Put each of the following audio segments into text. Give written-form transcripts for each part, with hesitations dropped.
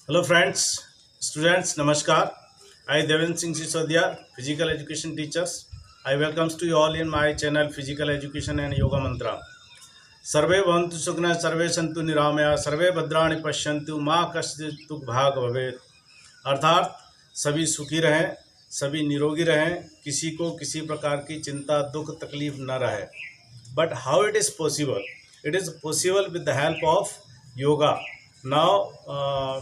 Hello friends, students, Namaskar. I Devendra Singh Sisodia, Physical Education Teachers. I welcomes to you all in my channel Physical Education and Yoga Mantra. सर्वे भवन्तु सुखिनः सर्वे सन्तु निरामया सर्वे भद्राणि पश्यन्तु माँ कश्चित् दुःख भाग भवेत्। अर्थात सभी सुखी रहें, सभी निरोगी रहें, किसी को किसी प्रकार की चिंता दुख तकलीफ न रहे। But how it is possible? It is possible with the help of yoga. Now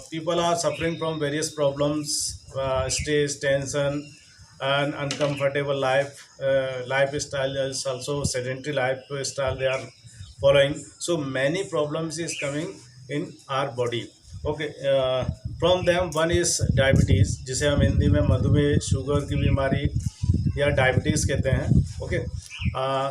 people are suffering from various problems, stress, tension, and uncomfortable lifestyle is also sedentary lifestyle they are following. So many problems is coming in our body. Okay, from them one is diabetes, जिसे हम हिंदी में मधुमेह sugar की बीमारी या diabetes कहते हैं. Okay,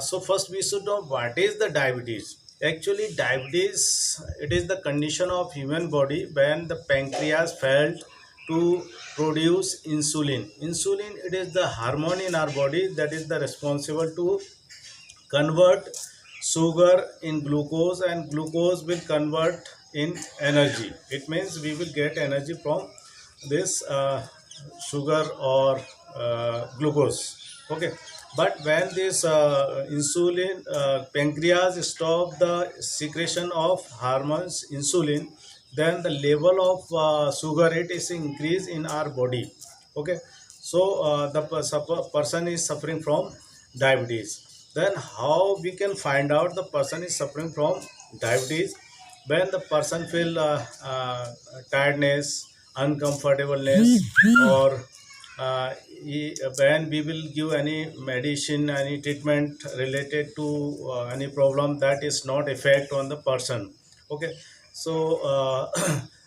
so first we should know what is the diabetes. Actually diabetes, it is the condition of human body when the pancreas failed to produce insulin. It is the hormone in our body that is the responsible to convert sugar in glucose, and glucose will convert in energy. It means we will get energy from this sugar or glucose. Okay, but when this insulin pancreas stop the secretion of hormones insulin, then the level of sugar it is increase in our body. Okay, so the person is suffering from diabetes. Then how we can find out the person is suffering from diabetes? When the person feel tiredness, uncomfortableness, or when we will give any medicine, any treatment related to any problem, that is not effect on the person. Okay, so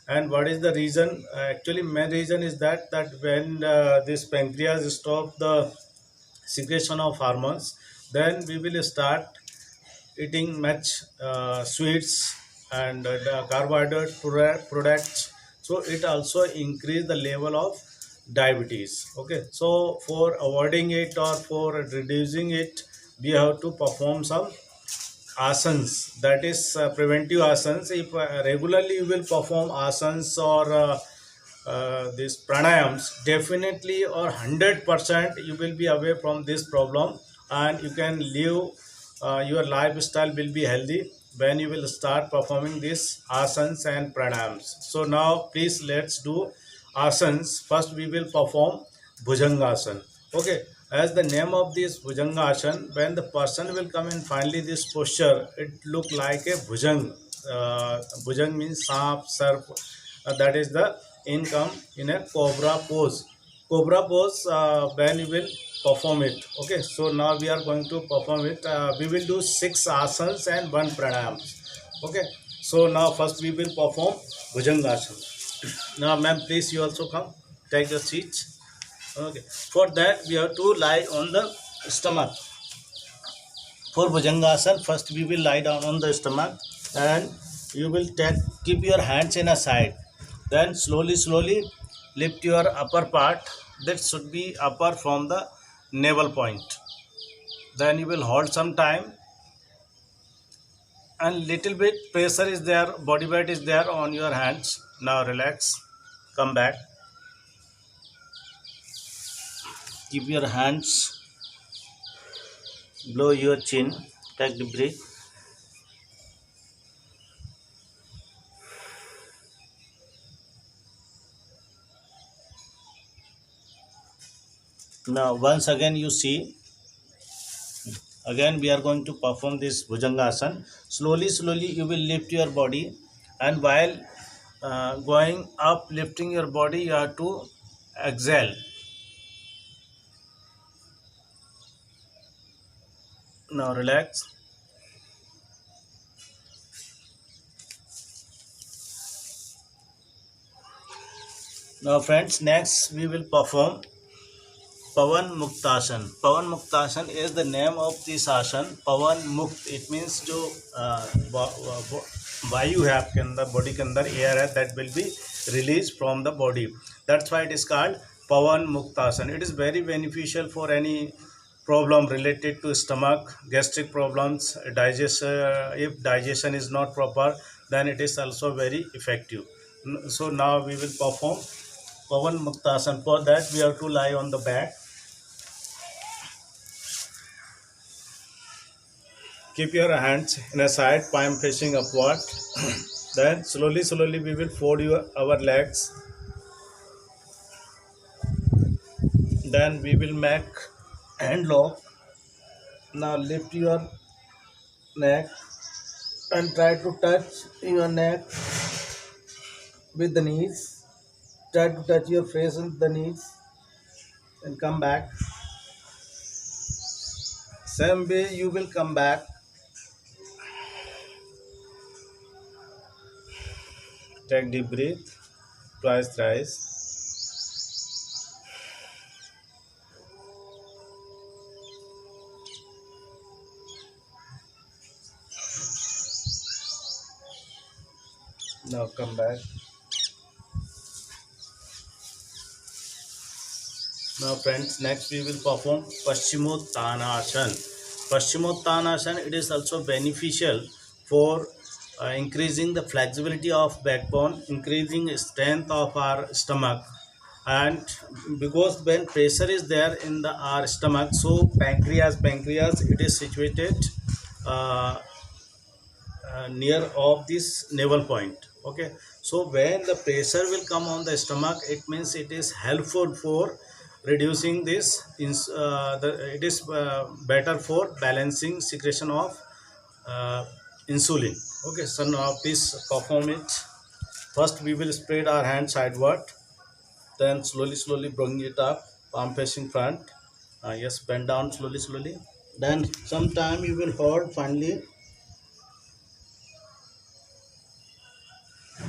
and what is the reason? Actually main reason is that when this pancreas stop the secretion of hormones, then we will start eating much sweets and carbohydrate products. So it also increase the level of diabetes. Okay, so for avoiding it or for reducing it, we have to perform some asanas, that is preventive asanas. If regularly you will perform asanas or these pranayams, definitely or 100% you will be away from this problem, and you can live your lifestyle will be healthy when you will start performing these asanas and pranayams. So now please let's do asanas. First we will perform bhujangasana. Okay, as the name of this bhujangasana, when the person will come in finally this posture, it look like a bhujang. Bhujang means saap, serp. That is the income in a cobra pose. Cobra pose, when you will perform it. Okay, so now we are going to perform it. We will do 6 asanas and 1 pranayam. Okay, so now first we will perform bhujangasana. Now ma'am, please you also come, take the seat. Okay, for that we have to lie on the stomach. For bhujangasana, first we will lie down on the stomach, and you will keep your hands in a side. Then slowly lift your upper part, that should be upper from the navel point. Then you will hold some time, and little bit pressure is there, body weight is there on your hands. Now relax, come back, keep your hands below your chin, take the breath. Now once again you see, again we are going to perform this bhujangasana. Slowly you will lift your body, and while going up lifting your body, you have to exhale. Now relax. Now friends, next we will perform Pavan Muktasana. Pavan Muktasana is the name of this asana. Pavan Mukt, it means जो वायु है आपके अंदर, body के अंदर air है, that will be released from the body. That's why it is called Pavan Muktasana. It is very beneficial for any problem related to stomach, gastric problems, digestion. If digestion is not proper, then it is also very effective. So now we will perform Pavan Muktasan. For that we have to lie on the back. Keep your hands in a side, palm facing upward. Then slowly we will fold our legs. Then we will make hand lock. Now lift your neck and try to touch your neck with the knees. Try to touch your face with the knees and come back. Same way you will come back. Take deep breath twice, thrice. Now come back. Now friends, next we will perform Paschimottanasana. Paschimottanasana, it is also beneficial for increasing the flexibility of backbone, increasing strength of our stomach, and because when pressure is there in our stomach, so pancreas it is situated uh, near of this navel point. Okay, so when the pressure will come on the stomach, it means it is helpful for reducing this it is better for balancing secretion of uh, insulin. Okay, so now please perform it. First we will spread our hand sideward, then slowly bring it up, palm facing front. Yes, bend down slowly. Then sometime you will hold. Finally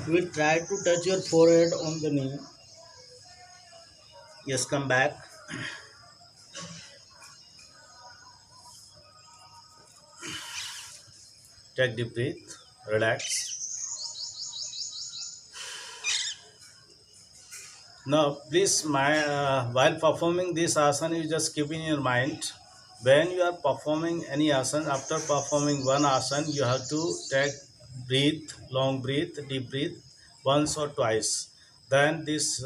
you will try to touch your forehead on the knee. Yes, come back. Take deep breath. Relax. Now, please, while performing this asana, you just keep in your mind when you are performing any asana. After performing one asana, you have to take long breath, deep breath, once or twice. Then this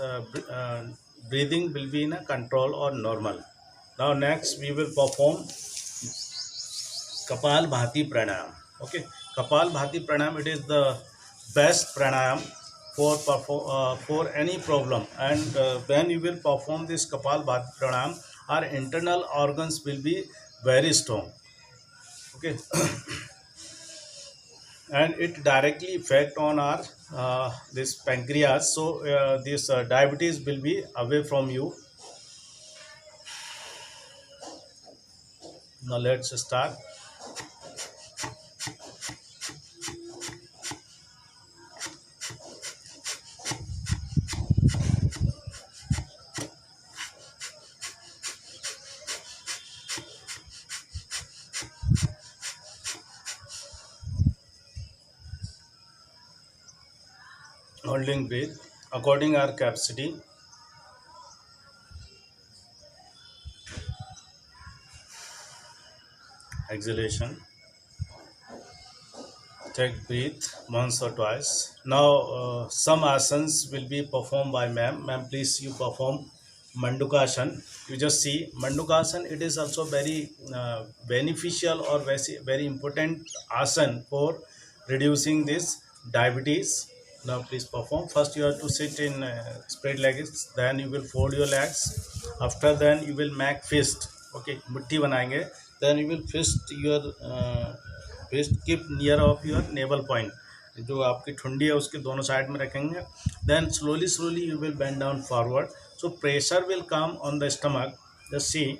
breathing will be in a control or normal. Now, next we will perform Kapal Bhati Pranayam. Okay, Kapal Bhati Pranayam, it is the best pranayam for any problem. And when you will perform this Kapal Bhati Pranayam, our internal organs will be very strong. Okay, and it directly affect on our this pancreas. So this diabetes will be away from you. Now let's start. Holding breath according our capacity. Exhalation. Take breath once or twice. Now, some asanas will be performed by ma'am. Ma'am, please you perform Mandukasana. You just see Mandukasana. It is also very beneficial or very important asana for reducing this diabetes. Now, please perform. First, you have to sit in spread legs. Then you will fold your legs. After then, you will make fist. Okay, मुट्ठी बनाएंगे. Then you will fist your fist keep near of your navel point. जो आपकी ठुंडी है उसके दोनों side में रखेंगे. Then slowly you will bend down forward. So pressure will come on the stomach. Just see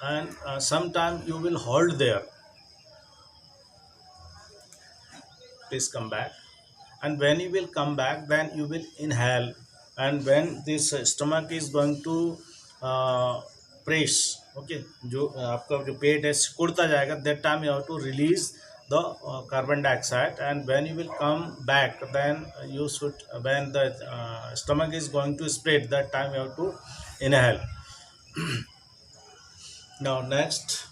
and sometime you will hold there. Please come back, and when you will come back then you will inhale. And when this stomach is going to press, okay, जो आपका जो पेट है सिकुड़ता जाएगा, that time you have to release the carbon dioxide. And when you will come back then you should, when the stomach is going to spread, that time you have to inhale. Now next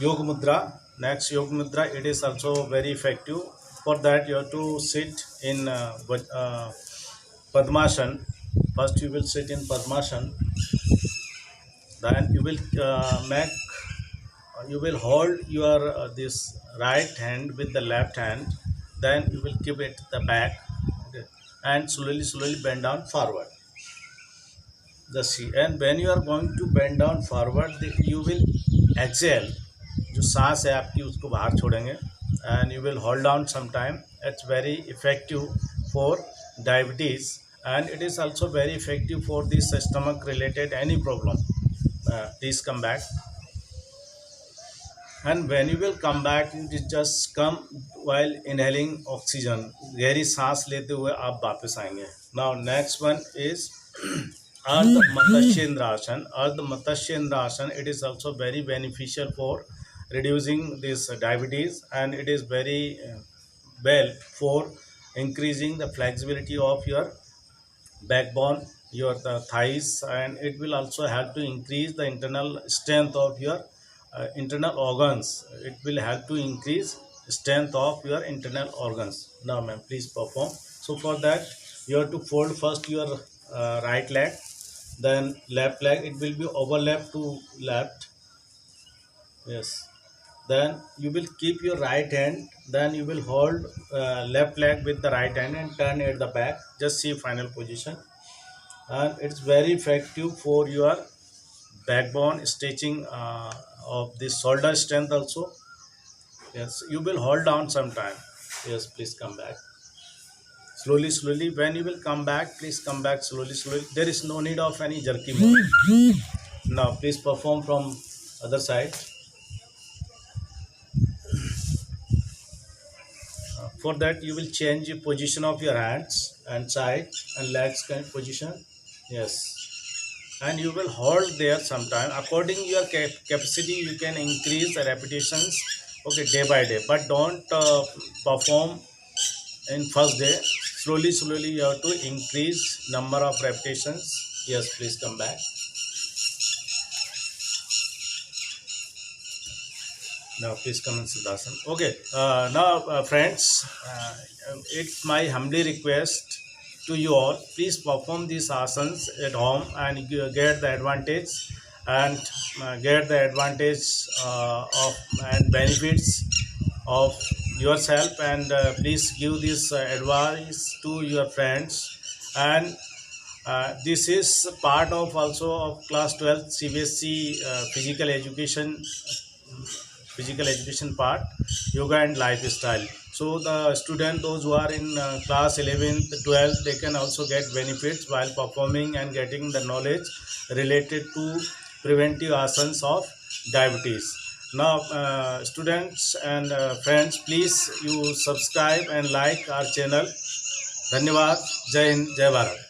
Yoga Mudra. It is also very effective For that, you have to sit in Padmasana. First, you will sit in Padmasana. Then you will hold your this right hand with the left hand. Then you will keep it the back, okay, and slowly bend down forward. The see, and when you are going to bend down forward, you will exhale. जो सांस है आपकी उसको बाहर छोड़ेंगे and you will hold down some time. It's very effective for diabetes and it is also very effective for the stomach related any problem. Please come back. And when you will come back, you just come while inhaling oxygen. गहरी सांस लेते हुए आप वापस आएंगे. Now next one is Ardha Matsyendrasana. Ardha Matsyendrasana, it is also very beneficial for reducing this diabetes and it is very well for increasing the flexibility of your backbone, your thighs, and it will also help to increase the internal strength of your internal organs. It will help to increase strength of your internal organs. Now ma'am, please perform. So for that you have to fold first your right leg, then left leg. It will be overlap to left. Yes. Then you will keep your right hand, then you will hold left leg with the right hand and turn at the back. Just see final position. And it's very effective for your backbone stretching of the shoulder strength also. Yes, you will hold down sometime. Yes, please come back. Slowly. When you will come back, please come back slowly. There is no need of any jerky movement. Now, please perform from other side. For that, you will change the position of your hands and side and legs kind of position. Yes. And you will hold there sometime. According your capacity, you can increase the repetitions, okay, day by day. But don't perform in first day. Slowly you have to increase number of repetitions. Yes, please come back. Now please come in Siddhasana. Okay, now friends, it's my humbly request to you all. Please perform these asanas at home and you get the advantage and of and benefits of yourself, and please give this advice to your friends. And this is part of also of class 12 CBSE physical education part, yoga and lifestyle. So the student, those who are in class 11th 12th, they can also get benefits while performing and getting the knowledge related to preventive asanas of diabetes. Now students and friends, please you subscribe and like our channel. धन्यवाद. जय हिंद, जय भारत.